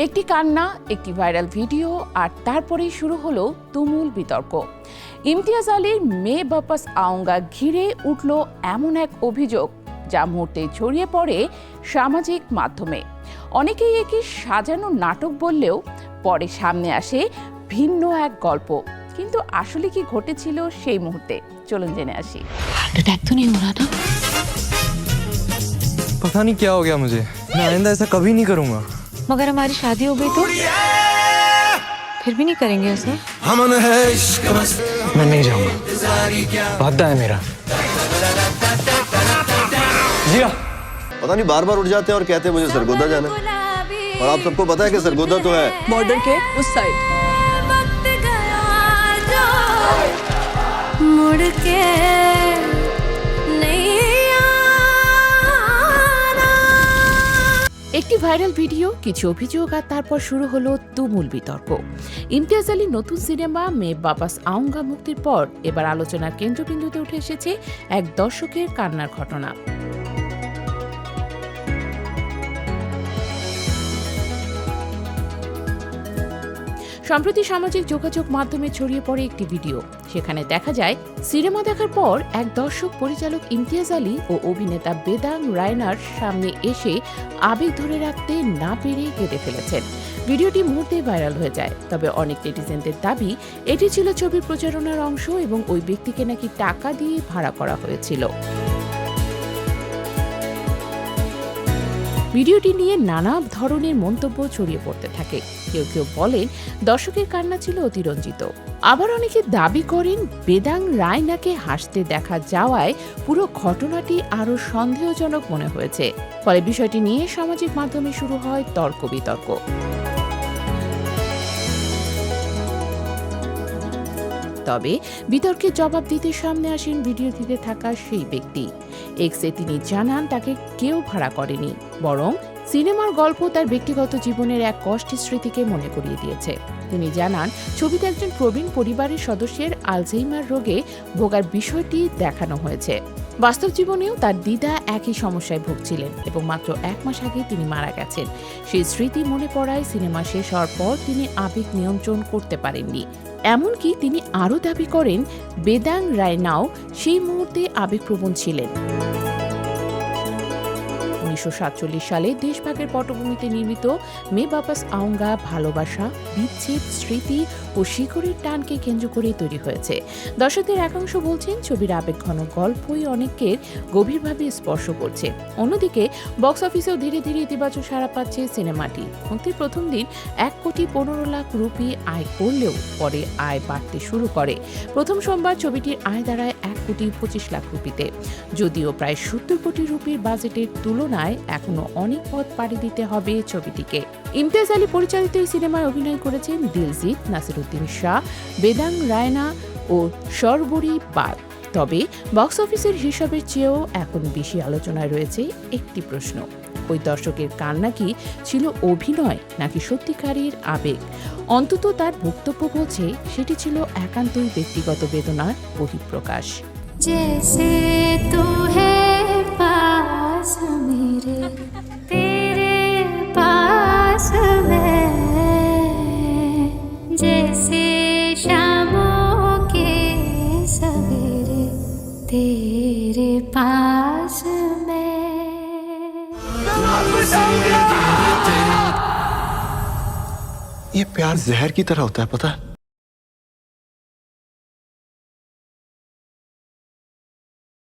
একটি কান্না, একটি ভাইরাল ভিডিও, আর তারপরেই শুরু হলো তুমুল বিতর্ক। ইমতিয়াজ আলীর মেয়ে বাপাস আওঙ্গা ঘিরে উঠল এমন এক অভিযোগ যা মুহূর্তে ছড়িয়ে পড়ে সামাজিক মাধ্যমে। অনেকেই একে সাজানো নাটক বললেও পরে সামনে আসে ভিন্ন এক গল্প। কিন্তু আসলে কি ঘটেছিল সেই মুহূর্তে, চলুন জেনে আসি। अटैक तो नहीं हो रहा था? पता नहीं क्या हो गया मुझे। मैं आइंदा ऐसा कभी नहीं करूंगा। मगर हमारी शादी हो गई तो फिर भी नहीं करेंगे ऐसा? मैं नहीं जाऊंगा, वादा है मेरा। जिया पता नहीं बार बार उठ जाते हैं और कहते हैं मुझे सरगोदा जाना है। और आप सबको पता है कि सरगोदा तो है बॉर्डर के उस साइड। मुड़ के नहीं आना। একটি ভাইরাল ভিডিও, কিছু অভিযোগ, আর তারপর শুরু হলো তুমুল বিতর্ক। ইমতিয়াজ আলীর নতুন সিনেমা মেয়ে বাপাস আওঙ্গা মুক্তির পর এবার আলোচনার কেন্দ্রবিন্দুতে উঠে এসেছে এক দর্শকের কান্নার ঘটনা। সম্প্রতি সামাজিক যোগাযোগ মাধ্যমে ছড়িয়ে পড়ে একটি ভিডিও। সেখানে দেখা যায় সিনেমা দেখার পর এক দর্শক পরিচালক ইমতিয়াজ আলী ও অভিনেতা বেদাং রায়নার সামনে এসে আবেগ ধরে রাখতে না পেরে কেঁদে ফেলেছেন। ভিডিওটি মুহূর্তে ভাইরাল হয়ে যায়। তবে অনেক নেটিজেনদের দাবি এটি ছিল ছবির প্রচারণার অংশ এবং ওই ব্যক্তিকে নাকি টাকা দিয়ে ভাড়া করা হয়েছিল। ভিডিওটি নিয়ে নানা ধরনের মন্তব্য ছড়িয়ে পড়তে থাকে। কেউ কেউ বলেন দর্শকের কান্না ছিল অতিরঞ্জিত, আবার অনেকে দাবি করেন বেদাং রায়নাকে হাসতে দেখা যাওয়ায় পুরো ঘটনাটি আরও সন্দেহজনক মনে হয়েছে। ফলে বিষয়টি নিয়ে সামাজিক মাধ্যমে শুরু হয় তর্ক বিতর্ক। তবে বিতর্কের জবাব দিতে সামনে আসেন ভিডিওটিতে থাকা সেই ব্যক্তি। এক্সে তিনি জানান তাকে কেউ ভাড়া করেনি, বরং সিনেমার গল্প তার ব্যক্তিগত জীবনের এক কষ্টের স্মৃতিকে মনে করিয়ে দিয়েছে। তিনি জানান ছবিতে একজন প্রবীণ পরিবারের সদস্যের আলঝেইমার রোগে ভোগার বিষয়টি দেখানো হয়েছে। বাস্তব জীবনেও তার দিদা একই সমস্যায় ভুগছিলেন এবং মাত্র 1 মাস আগে তিনি মারা গেছেন। সেই স্মৃতি মনে পড়ায় সিনেমা শেষ হওয়ার পর তিনি আবেগ নিয়ন্ত্রণ করতে পারেননি। এমনকি তিনি আরও দাবি করেন বেদাং রায়নাও সেই মুহূর্তে আবেগপ্রবণ ছিলেন। 1947 সালে দেশভাগের পটভূমিতে নির্মিত মেয়ে বাপাস আওঙ্গা ভালোবাসা, বিচ্ছেদ, স্মৃতি ও শিকড়ের টানকে কেন্দ্র করে তৈরি হয়েছে। দর্শকদের একাংশ বলছেন ছবির আবেগঘন গল্পই অনেকের গভীরভাবে স্পর্শ করছে। অন্যদিকে বক্স অফিসেও ধীরে ধীরে ইতিবাচক সাড়া পাচ্ছে সিনেমাটি। মুক্তির প্রথম দিন 1,15,00,000 রুপি আয় করলেও পরে আয় বাড়তে শুরু করে। প্রথম সোমবার ছবিটির আয় দাঁড়ায় 1,25,00,000 রুপিতে। যদিও প্রায় 70 কোটি রুপির বাজেটের তুলনায় এখনো অনেক পথ পাড়ি দিতে হবে ছবিটিকে। ইমতিয়াজ আলী পরিচালিত এই সিনেমায় অভিনয় করেছেন দিলজিৎ, নাসিরুদ্দিন শাহ, বেদাং রায়না ও সরবরি বাগ। তবে বক্স অফিসের হিসাবের চেয়েও এখন বেশি আলোচনায় রয়েছে একটি প্রশ্ন: ওই দর্শকের কান্না কি ছিল অভিনয় নাকি সত্যিকারের আবেগ? অন্তত তার বক্তব্য বলছে সেটি ছিল একান্তই ব্যক্তিগত বেদনার বহিঃপ্রকাশ। जैसे तू है पास मेरे, तेरे पास मैं, जैसे शामों के सवेरे, तेरे पास मैं। ये प्यार जहर की तरह होता है, पता है?